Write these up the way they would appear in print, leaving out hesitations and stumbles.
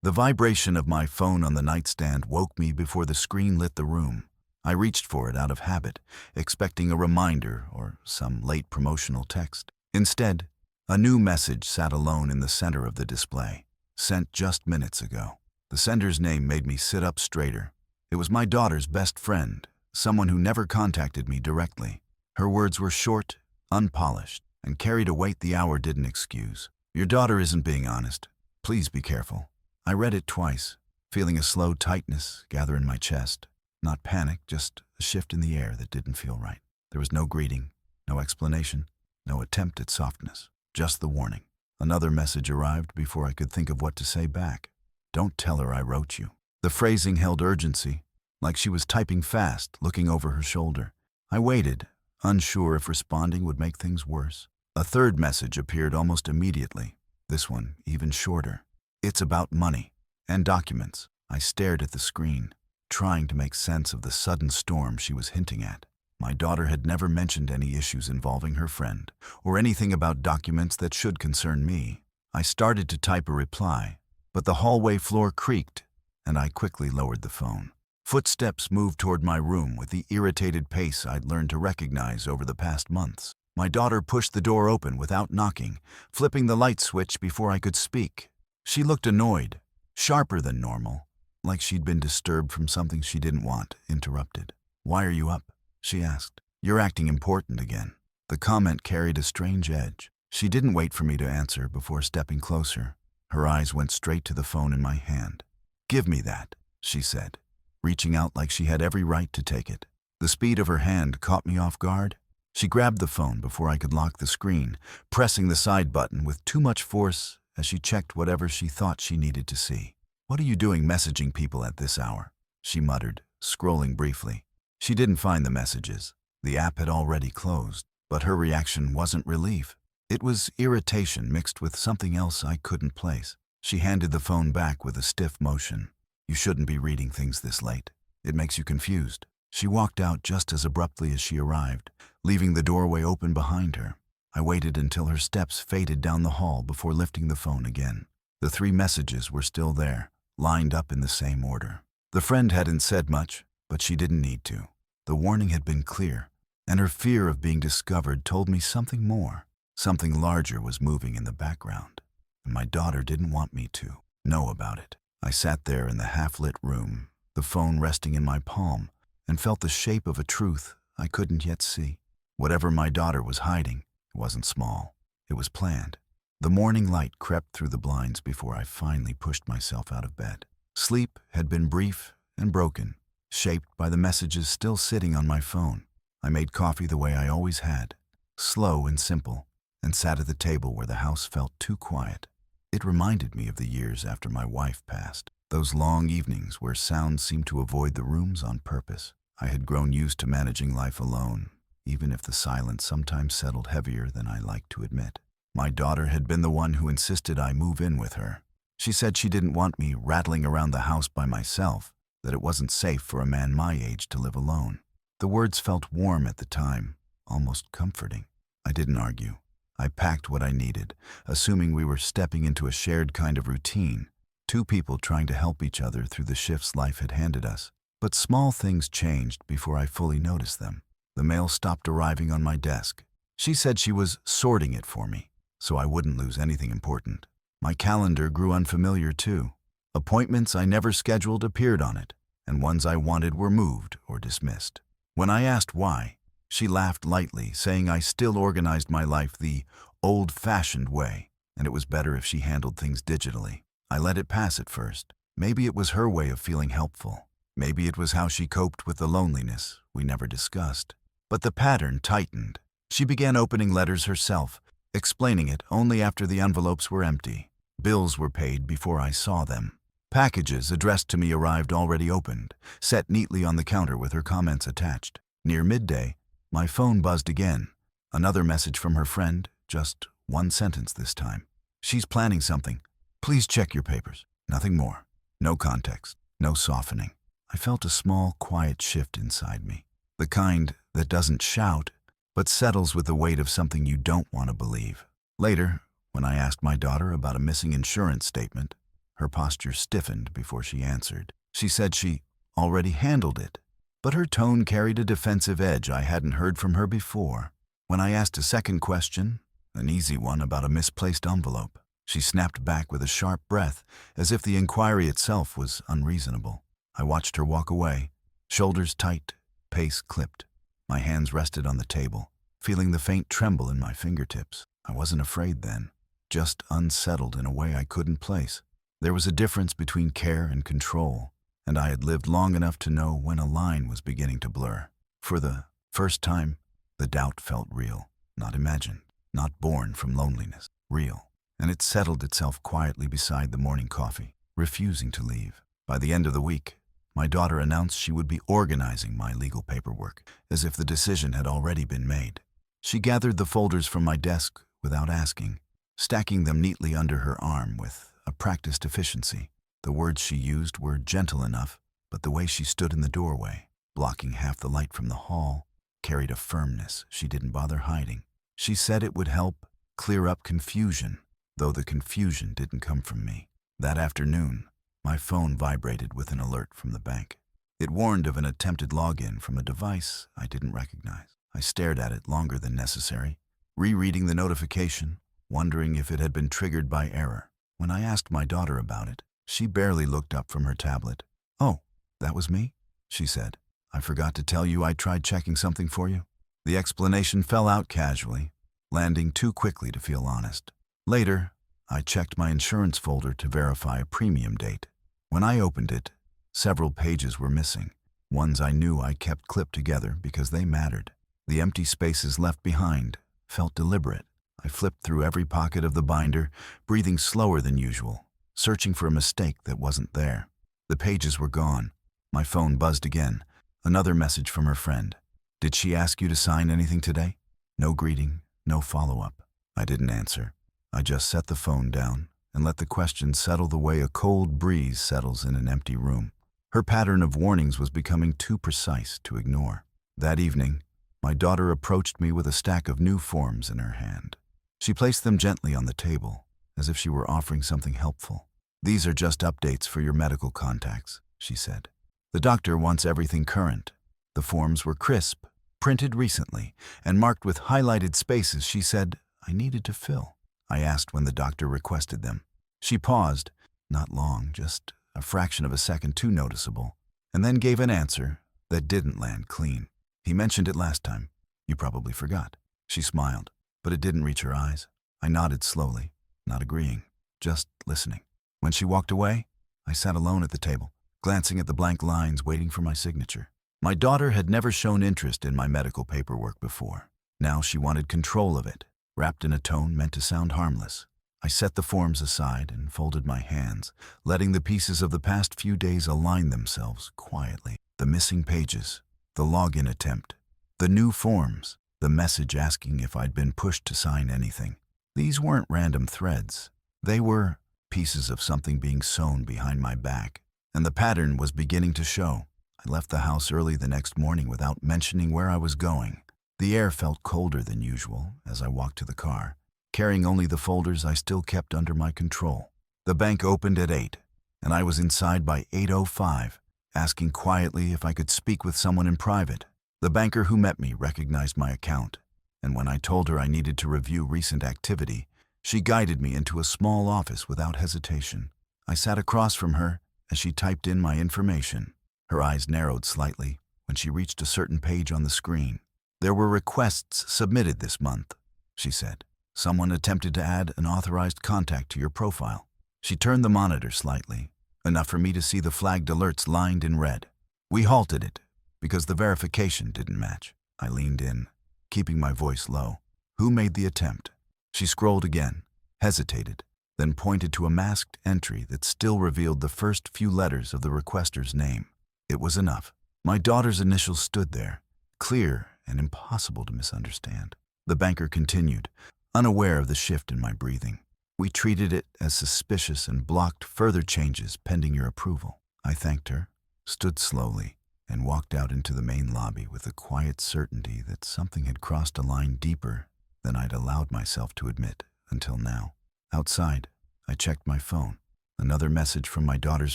The vibration of my phone on the nightstand woke me before the screen lit the room. I reached for it out of habit, expecting a reminder or some late promotional text. Instead, a new message sat alone in the center of the display, sent just minutes ago. The sender's name made me sit up straighter. It was my daughter's best friend, someone who never contacted me directly. Her words were short, unpolished, and carried a weight the hour didn't excuse. "Your daughter isn't being honest. Please be careful." I read it twice, feeling a slow tightness gather in my chest. Not panic, just a shift in the air that didn't feel right. There was no greeting, no explanation, no attempt at softness, just the warning. Another message arrived before I could think of what to say back. "Don't tell her I wrote you." The phrasing held urgency, like she was typing fast, looking over her shoulder. I waited, unsure if responding would make things worse. A third message appeared almost immediately, this one even shorter. "It's about money and documents." I stared at the screen, trying to make sense of the sudden storm she was hinting at. My daughter had never mentioned any issues involving her friend, or anything about documents that should concern me. I started to type a reply, but the hallway floor creaked, and I quickly lowered the phone. Footsteps moved toward my room with the irritated pace I'd learned to recognize over the past months. My daughter pushed the door open without knocking, flipping the light switch before I could speak. She looked annoyed, sharper than normal, like she'd been disturbed from something she didn't want interrupted. "Why are you up?" she asked. "You're acting important again." The comment carried a strange edge. She didn't wait for me to answer before stepping closer. Her eyes went straight to the phone in my hand. "Give me that," she said, reaching out like she had every right to take it. The speed of her hand caught me off guard. She grabbed the phone before I could lock the screen, pressing the side button with too much force as she checked whatever she thought she needed to see. "What are you doing messaging people at this hour?" she muttered, scrolling briefly. She didn't find the messages. The app had already closed, but her reaction wasn't relief. It was irritation mixed with something else I couldn't place. She handed the phone back with a stiff motion. "You shouldn't be reading things this late. It makes you confused." She walked out just as abruptly as she arrived, leaving the doorway open behind her. I waited until her steps faded down the hall before lifting the phone again. The 3 messages were still there, lined up in the same order. The friend hadn't said much, but she didn't need to. The warning had been clear, and her fear of being discovered told me something more. Something larger was moving in the background, and my daughter didn't want me to know about it. I sat there in the half-lit room, the phone resting in my palm, and felt the shape of a truth I couldn't yet see. Whatever my daughter was hiding, it wasn't small. It was planned. The morning light crept through the blinds before I finally pushed myself out of bed. Sleep had been brief and broken, shaped by the messages still sitting on my phone. I made coffee the way I always had, slow and simple, and sat at the table where the house felt too quiet. It reminded me of the years after my wife passed, those long evenings where sounds seemed to avoid the rooms on purpose. I had grown used to managing life alone, even if the silence sometimes settled heavier than I liked to admit. My daughter had been the one who insisted I move in with her. She said she didn't want me rattling around the house by myself, that it wasn't safe for a man my age to live alone. The words felt warm at the time, almost comforting. I didn't argue. I packed what I needed, assuming we were stepping into a shared kind of routine, 2 people trying to help each other through the shifts life had handed us. But small things changed before I fully noticed them. The mail stopped arriving on my desk. She said she was sorting it for me, so I wouldn't lose anything important. My calendar grew unfamiliar too. Appointments I never scheduled appeared on it, and ones I wanted were moved or dismissed. When I asked why, she laughed lightly, saying I still organized my life the old-fashioned way, and it was better if she handled things digitally. I let it pass at first. Maybe it was her way of feeling helpful. Maybe it was how she coped with the loneliness we never discussed. But the pattern tightened. She began opening letters herself, explaining it only after the envelopes were empty. Bills were paid before I saw them. Packages addressed to me arrived already opened, set neatly on the counter with her comments attached. Near midday, my phone buzzed again. Another message from her friend, just 1 sentence this time. "She's planning something. Please check your papers." Nothing more. No context. No softening. I felt a small, quiet shift inside me. The kind that doesn't shout, but settles with the weight of something you don't want to believe. Later, when I asked my daughter about a missing insurance statement, Her posture stiffened before she answered. She said she already handled it, but her tone carried a defensive edge I hadn't heard from her before. When I asked a second question, an easy one about a misplaced envelope, she snapped back with a sharp breath, as if the inquiry itself was unreasonable. I watched her walk away, shoulders tight, pace clipped. My hands rested on the table, feeling the faint tremble in my fingertips. I wasn't afraid then, just unsettled in a way I couldn't place. There was a difference between care and control, and I had lived long enough to know when a line was beginning to blur. For the first time, the doubt felt real, not imagined, not born from loneliness, real. And it settled itself quietly beside the morning coffee, refusing to leave. By the end of the week, my daughter announced she would be organizing my legal paperwork, as if the decision had already been made. She gathered the folders from my desk without asking, stacking them neatly under her arm with a practiced efficiency. The words she used were gentle enough, but the way she stood in the doorway, blocking half the light from the hall, carried a firmness she didn't bother hiding. She said it would help clear up confusion, though the confusion didn't come from me. That afternoon, my phone vibrated with an alert from the bank. It warned of an attempted login from a device I didn't recognize. I stared at it longer than necessary, rereading the notification, wondering if it had been triggered by error. When I asked my daughter about it, she barely looked up from her tablet. "Oh, that was me?" she said. "I forgot to tell you I tried checking something for you." The explanation fell out casually, landing too quickly to feel honest. Later, I checked my insurance folder to verify a premium date. When I opened it, several pages were missing, ones I knew I kept clipped together because they mattered. The empty spaces left behind felt deliberate. I flipped through every pocket of the binder, breathing slower than usual, searching for a mistake that wasn't there. The pages were gone. My phone buzzed again. Another message from her friend. "Did she ask you to sign anything today?" No greeting, no follow-up. I didn't answer. I just set the phone down and let the question settle the way a cold breeze settles in an empty room. Her pattern of warnings was becoming too precise to ignore. That evening, my daughter approached me with a stack of new forms in her hand. She placed them gently on the table, as if she were offering something helpful. "These are just updates for your medical contacts," she said. "The doctor wants everything current." The forms were crisp, printed recently, and marked with highlighted spaces she said I needed to fill. I asked when the doctor requested them. She paused, not long, just a fraction of a second too noticeable, and then gave an answer that didn't land clean. "He mentioned it last time. You probably forgot." She smiled, but it didn't reach her eyes. I nodded slowly, not agreeing, just listening. When she walked away, I sat alone at the table, glancing at the blank lines waiting for my signature. My daughter had never shown interest in my medical paperwork before. Now she wanted control of it, wrapped in a tone meant to sound harmless. I set the forms aside and folded my hands, letting the pieces of the past few days align themselves quietly. The missing pages, the login attempt, the new forms, the message asking if I'd been pushed to sign anything. These weren't random threads. They were pieces of something being sewn behind my back, and the pattern was beginning to show. I left the house early the next morning without mentioning where I was going. The air felt colder than usual as I walked to the car, carrying only the folders I still kept under my control. The bank opened at 8, and I was inside by 8:05, asking quietly if I could speak with someone in private. The banker who met me recognized my account, and when I told her I needed to review recent activity, she guided me into a small office without hesitation. I sat across from her as she typed in my information. Her eyes narrowed slightly when she reached a certain page on the screen. "There were requests submitted this month," she said. "Someone attempted to add an authorized contact to your profile." She turned the monitor slightly, enough for me to see the flagged alerts lined in red. "We halted it because the verification didn't match." I leaned in, keeping my voice low. "Who made the attempt?" She scrolled again, hesitated, then pointed to a masked entry that still revealed the first few letters of the requester's name. It was enough. My daughter's initials stood there, clear and impossible to misunderstand. The banker continued, unaware of the shift in my breathing. "We treated it as suspicious and blocked further changes pending your approval." I thanked her, stood slowly, and walked out into the main lobby with the quiet certainty that something had crossed a line deeper than I'd allowed myself to admit until now. Outside, I checked my phone. Another message from my daughter's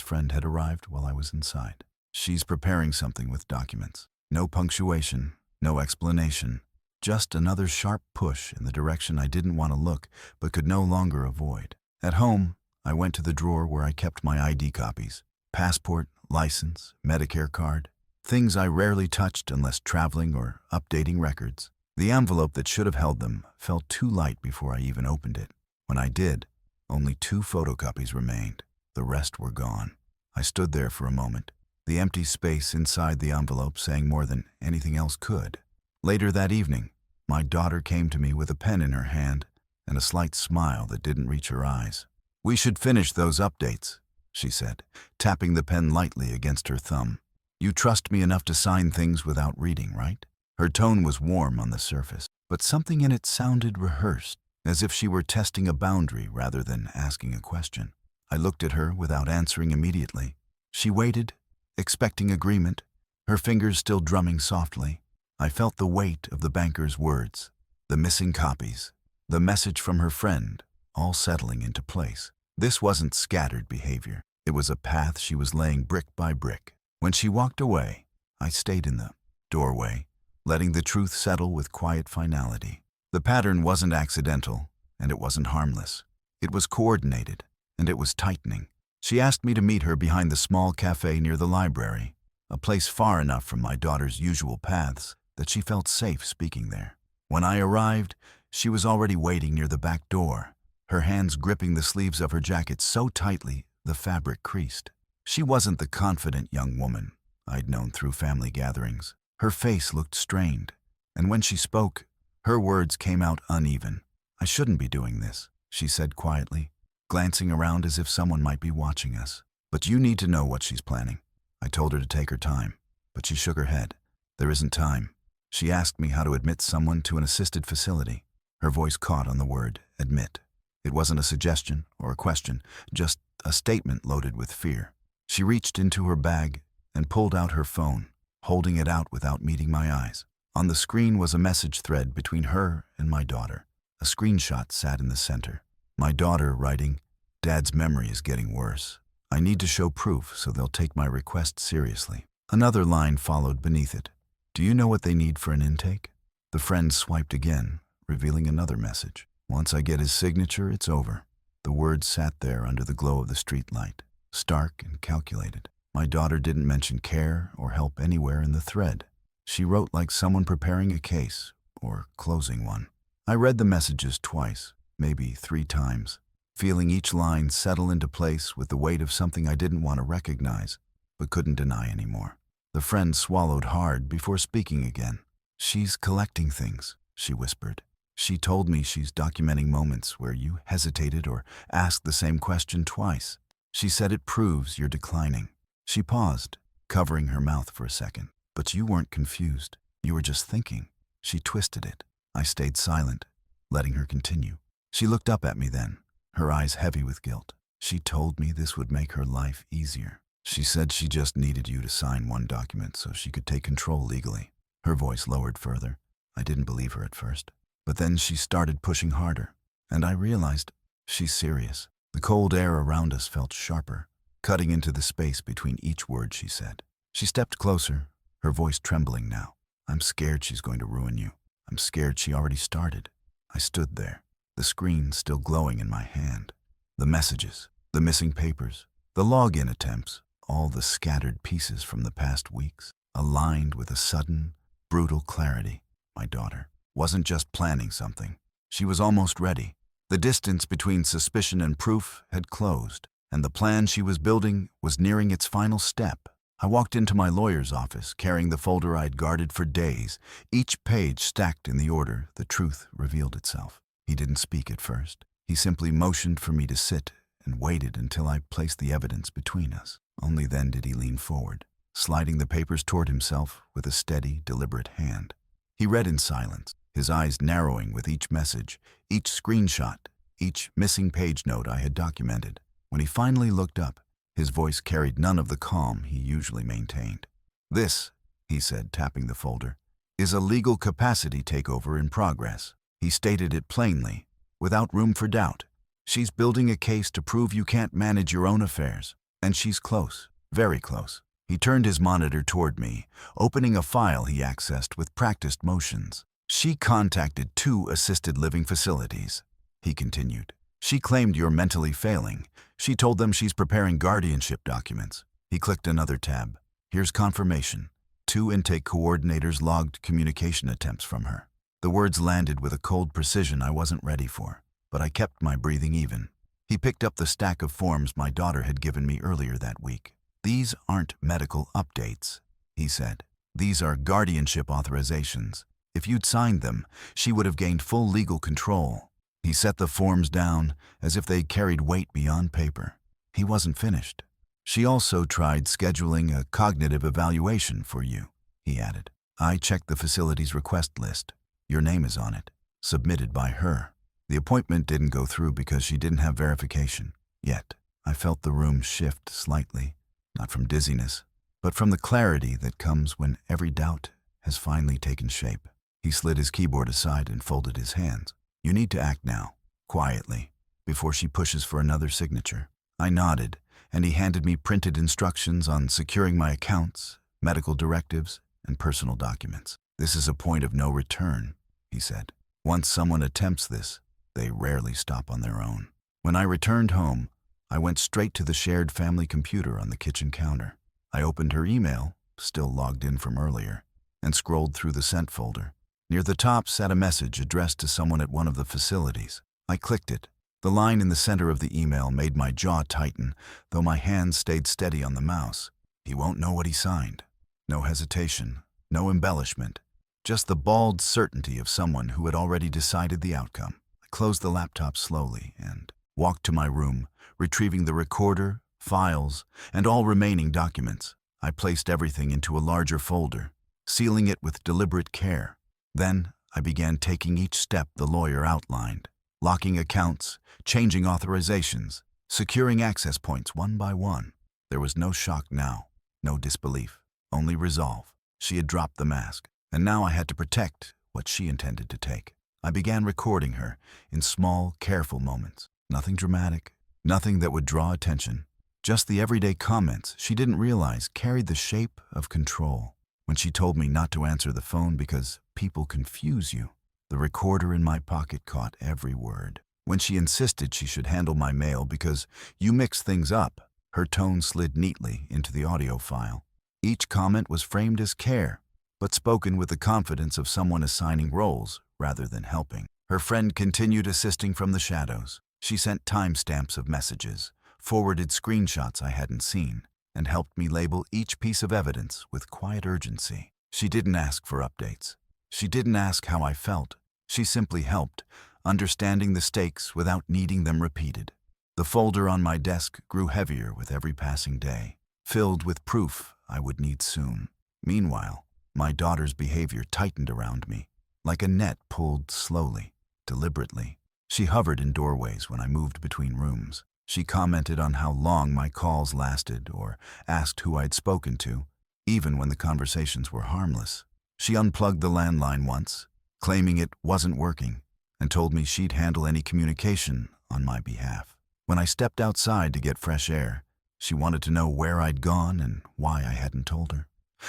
friend had arrived while I was inside. She's preparing something with documents. No punctuation, no explanation. Just another sharp push in the direction I didn't want to look but could no longer avoid. At home, I went to the drawer where I kept my ID copies. Passport, license, Medicare card. Things I rarely touched unless traveling or updating records. The envelope that should have held them felt too light before I even opened it. When I did, only 2 photocopies remained. The rest were gone. I stood there for a moment, the empty space inside the envelope saying more than anything else could. Later that evening, my daughter came to me with a pen in her hand and a slight smile that didn't reach her eyes. "We should finish those updates," she said, tapping the pen lightly against her thumb. "You trust me enough to sign things without reading, right?" Her tone was warm on the surface, but something in it sounded rehearsed, as if she were testing a boundary rather than asking a question. I looked at her without answering immediately. She waited, expecting agreement, her fingers still drumming softly. I felt the weight of the banker's words, the missing copies, the message from her friend, all settling into place. This wasn't scattered behavior. It was a path she was laying brick by brick. When she walked away, I stayed in the doorway, letting the truth settle with quiet finality. The pattern wasn't accidental, and it wasn't harmless. It was coordinated, and it was tightening. She asked me to meet her behind the small cafe near the library, a place far enough from my daughter's usual paths that she felt safe speaking there. When I arrived, she was already waiting near the back door, her hands gripping the sleeves of her jacket so tightly the fabric creased. She wasn't the confident young woman I'd known through family gatherings. Her face looked strained, and when she spoke, her words came out uneven. "I shouldn't be doing this," she said quietly, glancing around as if someone might be watching us. "But you need to know what she's planning." I told her to take her time, but she shook her head. "There isn't time." She asked me how to admit someone to an assisted facility. Her voice caught on the word admit. It wasn't a suggestion or a question, just a statement loaded with fear. She reached into her bag and pulled out her phone, holding it out without meeting my eyes. On the screen was a message thread between her and my daughter. A screenshot sat in the center. My daughter writing, "Dad's memory is getting worse. I need to show proof so they'll take my request seriously." Another line followed beneath it. "Do you know what they need for an intake?" The friend swiped again, revealing another message. "Once I get his signature, it's over." The words sat there under the glow of the streetlight, stark and calculated. My daughter didn't mention care or help anywhere in the thread. She wrote like someone preparing a case or closing one. I read the messages twice, maybe 3 times, feeling each line settle into place with the weight of something I didn't want to recognize, but couldn't deny anymore. The friend swallowed hard before speaking again. "She's collecting things," she whispered. "She told me she's documenting moments where you hesitated or asked the same question twice. She said it proves you're declining." She paused, covering her mouth for a second. "But you weren't confused. You were just thinking." She twisted it. I stayed silent, letting her continue. She looked up at me then, her eyes heavy with guilt. "She told me this would make her life easier. She said she just needed you to sign one document so she could take control legally." Her voice lowered further. I didn't believe her at first. But then she started pushing harder, and I realized she's serious. The cold air around us felt sharper, cutting into the space between each word she said. She stepped closer, her voice trembling now. "I'm scared she's going to ruin you. I'm scared she already started." I stood there, the screen still glowing in my hand. The messages, the missing papers, the login attempts, all the scattered pieces from the past weeks, aligned with a sudden, brutal clarity. My daughter wasn't just planning something. She was almost ready. The distance between suspicion and proof had closed, and the plan she was building was nearing its final step. I walked into my lawyer's office, carrying the folder I'd guarded for days, each page stacked in the order the truth revealed itself. He didn't speak at first. He simply motioned for me to sit and waited until I placed the evidence between us. Only then did he lean forward, sliding the papers toward himself with a steady, deliberate hand. He read in silence, his eyes narrowing with each message, each screenshot, each missing page note I had documented. When he finally looked up, his voice carried none of the calm he usually maintained. "This," he said, tapping the folder, "is a legal capacity takeover in progress." He stated it plainly, without room for doubt. She's building a case to prove you can't manage your own affairs. And she's close, very close. He turned his monitor toward me, opening a file he accessed with practiced motions. She contacted 2 assisted living facilities, he continued. She claimed you're mentally failing. She told them she's preparing guardianship documents. He clicked another tab. Here's confirmation. 2 intake coordinators logged communication attempts from her. The words landed with a cold precision I wasn't ready for, but I kept my breathing even. He picked up the stack of forms my daughter had given me earlier that week. These aren't medical updates, he said. These are guardianship authorizations. If you'd signed them, she would have gained full legal control. He set the forms down as if they carried weight beyond paper. He wasn't finished. She also tried scheduling a cognitive evaluation for you, he added. I checked the facility's request list. Your name is on it, submitted by her. The appointment didn't go through because she didn't have verification. Yet, I felt the room shift slightly, not from dizziness, but from the clarity that comes when every doubt has finally taken shape. He slid his keyboard aside and folded his hands. You need to act now, quietly, before she pushes for another signature. I nodded, and he handed me printed instructions on securing my accounts, medical directives, and personal documents. This is a point of no return, he said. Once someone attempts this, they rarely stop on their own. When I returned home, I went straight to the shared family computer on the kitchen counter. I opened her email, still logged in from earlier, and scrolled through the sent folder. Near the top sat a message addressed to someone at one of the facilities. I clicked it. The line in the center of the email made my jaw tighten, though my hands stayed steady on the mouse. He won't know what he signed. No hesitation, no embellishment, just the bald certainty of someone who had already decided the outcome. I closed the laptop slowly and walked to my room, retrieving the recorder, files, and all remaining documents. I placed everything into a larger folder, sealing it with deliberate care. Then I began taking each step the lawyer outlined, locking accounts, changing authorizations, securing access points one by one. There was no shock now, no disbelief, only resolve. She had dropped the mask, and now I had to protect what she intended to take. I began recording her in small, careful moments. Nothing dramatic, nothing that would draw attention. Just the everyday comments she didn't realize carried the shape of control. When she told me not to answer the phone because people confuse you, the recorder in my pocket caught every word. When she insisted she should handle my mail because you mix things up, her tone slid neatly into the audio file. Each comment was framed as care, but spoken with the confidence of someone assigning roles rather than helping. Her friend continued assisting from the shadows. She sent timestamps of messages, forwarded screenshots I hadn't seen, and helped me label each piece of evidence with quiet urgency. She didn't ask for updates. She didn't ask how I felt. She simply helped, understanding the stakes without needing them repeated. The folder on my desk grew heavier with every passing day, filled with proof I would need soon. Meanwhile, my daughter's behavior tightened around me, like a net pulled slowly, deliberately. She hovered in doorways when I moved between rooms. She commented on how long my calls lasted or asked who I'd spoken to, even when the conversations were harmless. She unplugged the landline once, claiming it wasn't working, and told me she'd handle any communication on my behalf. When I stepped outside to get fresh air, she wanted to know where I'd gone and why I hadn't told her.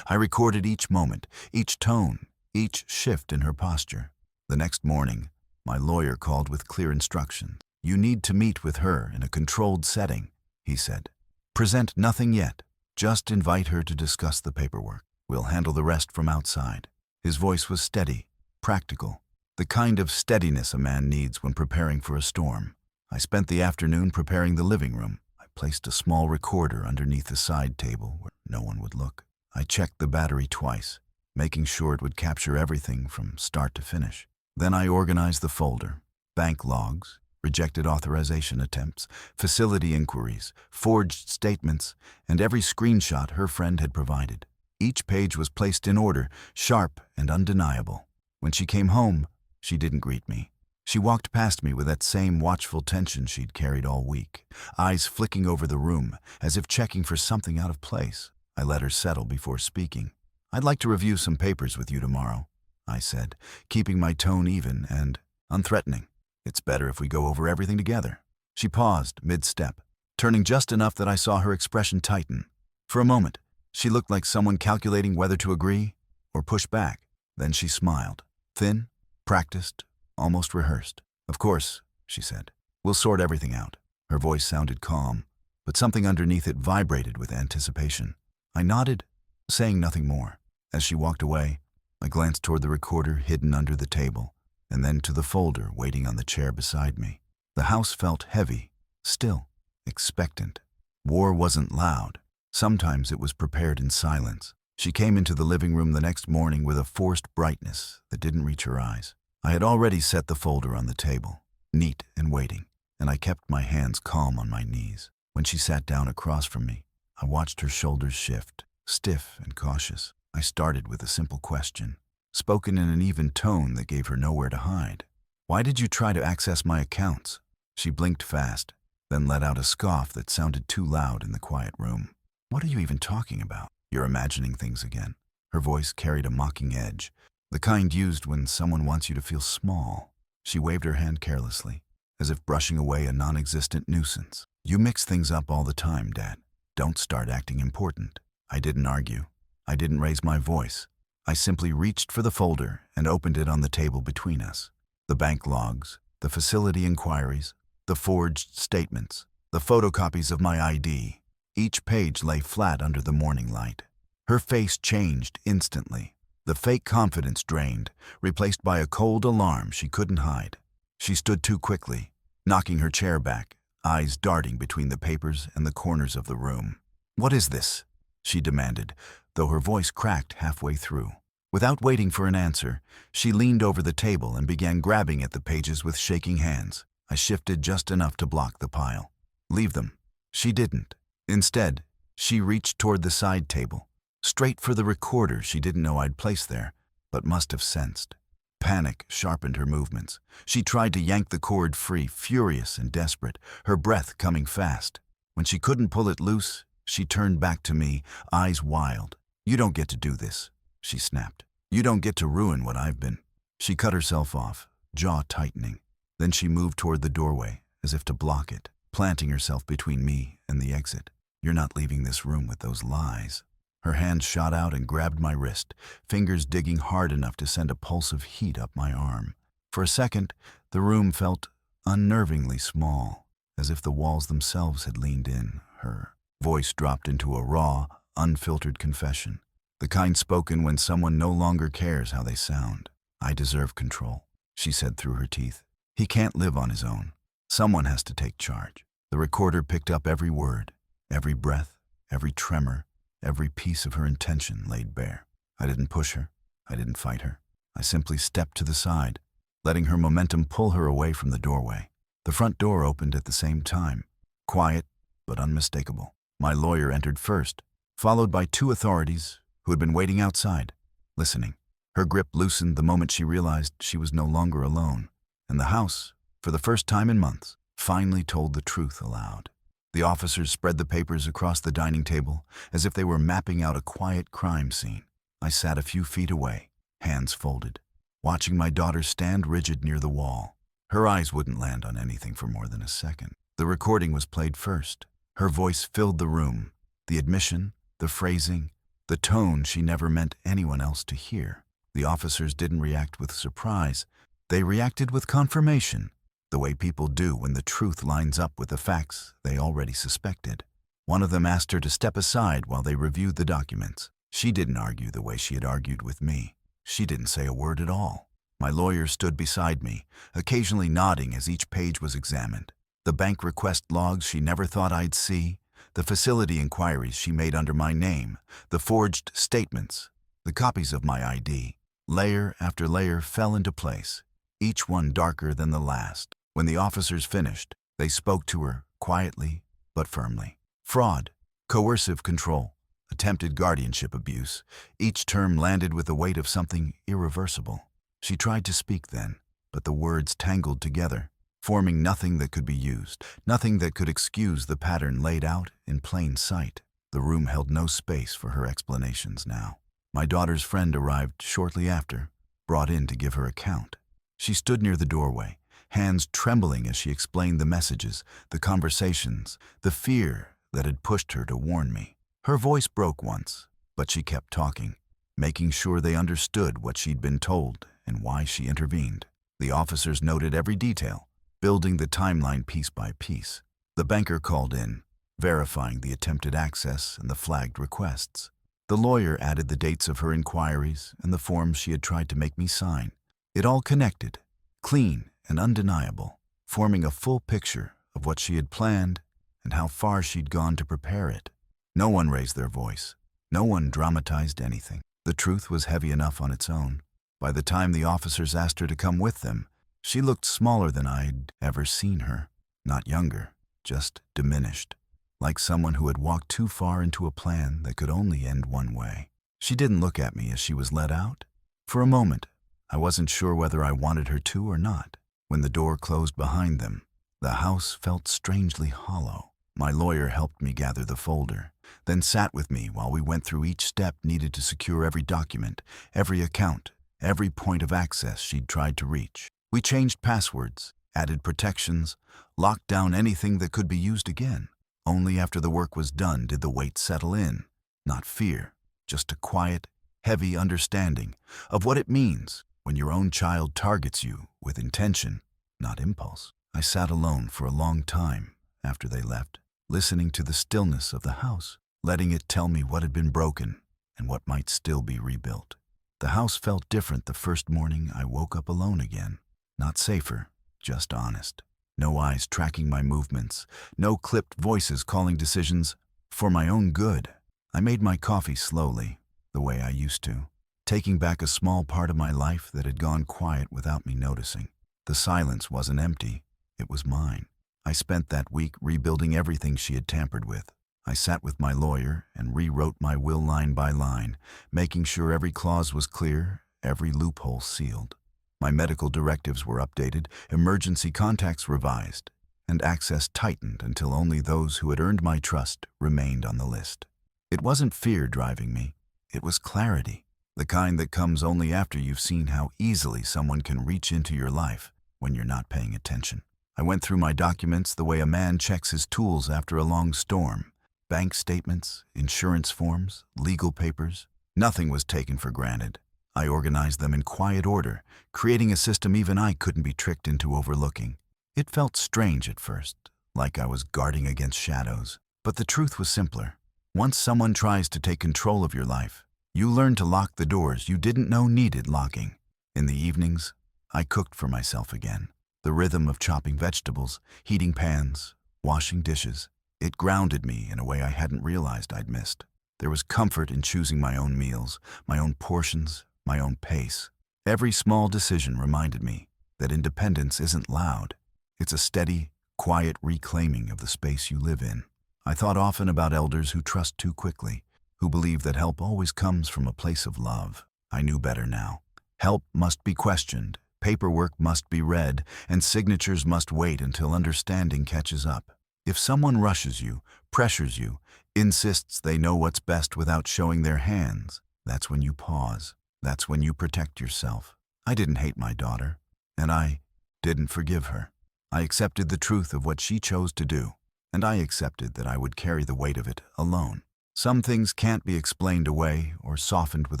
I recorded each moment, each tone, each shift in her posture. The next morning, my lawyer called with clear instructions. You need to meet with her in a controlled setting, he said. Present nothing yet. Just invite her to discuss the paperwork. We'll handle the rest from outside. His voice was steady, practical, the kind of steadiness a man needs when preparing for a storm. I spent the afternoon preparing the living room. I placed a small recorder underneath the side table where no one would look. I checked the battery twice, making sure it would capture everything from start to finish. Then I organized the folder, bank logs, rejected authorization attempts, facility inquiries, forged statements, and every screenshot her friend had provided. Each page was placed in order, sharp and undeniable. When she came home, she didn't greet me. She walked past me with that same watchful tension she'd carried all week, eyes flicking over the room, as if checking for something out of place. I let her settle before speaking. I'd like to review some papers with you tomorrow, I said, keeping my tone even and unthreatening. It's better if we go over everything together. She paused mid-step, turning just enough that I saw her expression tighten. For a moment, she looked like someone calculating whether to agree or push back. Then she smiled. Thin, practiced, almost rehearsed. "Of course," she said. "We'll sort everything out." Her voice sounded calm, but something underneath it vibrated with anticipation. I nodded, saying nothing more. As she walked away, I glanced toward the recorder hidden under the table, and then to the folder waiting on the chair beside me. The house felt heavy, still, expectant. War wasn't loud. Sometimes it was prepared in silence. She came into the living room the next morning with a forced brightness that didn't reach her eyes. I had already set the folder on the table, neat and waiting, and I kept my hands calm on my knees. When she sat down across from me, I watched her shoulders shift, stiff and cautious. I started with a simple question, spoken in an even tone that gave her nowhere to hide. "Why did you try to access my accounts?" She blinked fast, then let out a scoff that sounded too loud in the quiet room. "What are you even talking about? You're imagining things again." Her voice carried a mocking edge, the kind used when someone wants you to feel small. She waved her hand carelessly, as if brushing away a non-existent nuisance. "You mix things up all the time, Dad. Don't start acting important." I didn't argue. I didn't raise my voice. I simply reached for the folder and opened it on the table between us. The bank logs, the facility inquiries, the forged statements, the photocopies of my ID. Each page lay flat under the morning light. Her face changed instantly. The fake confidence drained, replaced by a cold alarm she couldn't hide. She stood too quickly, knocking her chair back, eyes darting between the papers and the corners of the room. "What is this?" she demanded, though her voice cracked halfway through. Without waiting for an answer, she leaned over the table and began grabbing at the pages with shaking hands. I shifted just enough to block the pile. "Leave them." She didn't. Instead, she reached toward the side table, straight for the recorder she didn't know I'd placed there, but must have sensed. Panic sharpened her movements. She tried to yank the cord free, furious and desperate, her breath coming fast. When she couldn't pull it loose, she turned back to me, eyes wild. "You don't get to do this," she snapped. "You don't get to ruin what I've been." She cut herself off, jaw tightening. Then she moved toward the doorway, as if to block it, planting herself between me and the exit. "You're not leaving this room with those lies." Her hand shot out and grabbed my wrist, fingers digging hard enough to send a pulse of heat up my arm. For a second, the room felt unnervingly small, as if the walls themselves had leaned in. Her voice dropped into a raw, unfiltered confession, the kind spoken when someone no longer cares how they sound. "I deserve control," she said through her teeth. "He can't live on his own. Someone has to take charge." The recorder picked up every word, every breath, every tremor, every piece of her intention laid bare. I didn't push her. I didn't fight her. I simply stepped to the side, letting her momentum pull her away from the doorway. The front door opened at the same time, quiet but unmistakable. My lawyer entered first, followed by two authorities who had been waiting outside, listening. Her grip loosened the moment she realized she was no longer alone, and the house, for the first time in months, finally told the truth aloud. The officers spread the papers across the dining table as if they were mapping out a quiet crime scene. I sat a few feet away, hands folded, watching my daughter stand rigid near the wall. Her eyes wouldn't land on anything for more than a second. The recording was played first. Her voice filled the room, the admission, the phrasing, the tone she never meant anyone else to hear. The officers didn't react with surprise. They reacted with confirmation, the way people do when the truth lines up with the facts they already suspected. One of them asked her to step aside while they reviewed the documents. She didn't argue the way she had argued with me. She didn't say a word at all. My lawyer stood beside me, occasionally nodding as each page was examined. The bank request logs she never thought I'd see, the facility inquiries she made under my name, the forged statements, the copies of my ID. Layer after layer fell into place, each one darker than the last. When the officers finished, they spoke to her, quietly but firmly. Fraud, coercive control, attempted guardianship abuse, each term landed with the weight of something irreversible. She tried to speak then, but the words tangled together, forming nothing that could be used, nothing that could excuse the pattern laid out in plain sight. The room held no space for her explanations now. My daughter's friend arrived shortly after, brought in to give her account. She stood near the doorway, hands trembling as she explained the messages, the conversations, the fear that had pushed her to warn me. Her voice broke once, but she kept talking, making sure they understood what she'd been told and why she intervened. The officers noted every detail, building the timeline piece by piece. The banker called in, verifying the attempted access and the flagged requests. The lawyer added the dates of her inquiries and the forms she had tried to make me sign. It all connected, clean and undeniable, forming a full picture of what she had planned and how far she'd gone to prepare it. No one raised their voice. No one dramatized anything. The truth was heavy enough on its own. By the time the officers asked her to come with them, she looked smaller than I'd ever seen her. Not younger, just diminished, like someone who had walked too far into a plan that could only end one way. She didn't look at me as she was led out. For a moment, I wasn't sure whether I wanted her to or not. When the door closed behind them, the house felt strangely hollow. My lawyer helped me gather the folder, then sat with me while we went through each step needed to secure every document, every account, every point of access she'd tried to reach. We changed passwords, added protections, locked down anything that could be used again. Only after the work was done did the weight settle in. Not fear, just a quiet, heavy understanding of what it means when your own child targets you with intention, not impulse. I sat alone for a long time after they left, listening to the stillness of the house, letting it tell me what had been broken and what might still be rebuilt. The house felt different the first morning I woke up alone again. Not safer, just honest. No eyes tracking my movements, no clipped voices calling decisions for my own good. I made my coffee slowly, the way I used to, taking back a small part of my life that had gone quiet without me noticing. The silence wasn't empty, it was mine. I spent that week rebuilding everything she had tampered with. I sat with my lawyer and rewrote my will line by line, making sure every clause was clear, every loophole sealed. My medical directives were updated, emergency contacts revised, and access tightened until only those who had earned my trust remained on the list. It wasn't fear driving me, it was clarity, the kind that comes only after you've seen how easily someone can reach into your life when you're not paying attention. I went through my documents the way a man checks his tools after a long storm. Bank statements, insurance forms, legal papers. Nothing was taken for granted. I organized them in quiet order, creating a system even I couldn't be tricked into overlooking. It felt strange at first, like I was guarding against shadows. But the truth was simpler. Once someone tries to take control of your life, you learn to lock the doors you didn't know needed locking. In the evenings, I cooked for myself again. The rhythm of chopping vegetables, heating pans, washing dishes. It grounded me in a way I hadn't realized I'd missed. There was comfort in choosing my own meals, my own portions, my own pace. Every small decision reminded me that independence isn't loud. It's a steady, quiet reclaiming of the space you live in. I thought often about elders who trust too quickly, who believe that help always comes from a place of love. I knew better now. Help must be questioned, paperwork must be read, and signatures must wait until understanding catches up. If someone rushes you, pressures you, insists they know what's best without showing their hands, that's when you pause. That's when you protect yourself. I didn't hate my daughter, and I didn't forgive her. I accepted the truth of what she chose to do, and I accepted that I would carry the weight of it alone. Some things can't be explained away or softened with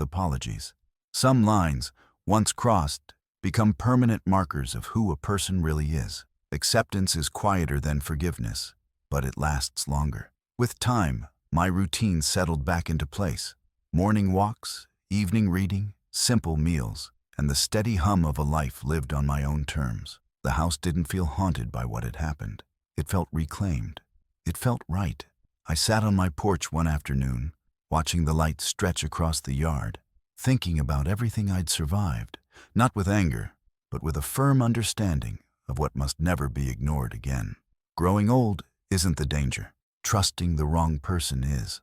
apologies. Some lines, once crossed, become permanent markers of who a person really is. Acceptance is quieter than forgiveness, but it lasts longer. With time, my routine settled back into place. Morning walks, evening reading, simple meals, and the steady hum of a life lived on my own terms. The house didn't feel haunted by what had happened. It felt reclaimed. It felt right. I sat on my porch one afternoon, watching the light stretch across the yard, thinking about everything I'd survived, not with anger, but with a firm understanding of what must never be ignored again. Growing old isn't the danger. Trusting the wrong person is.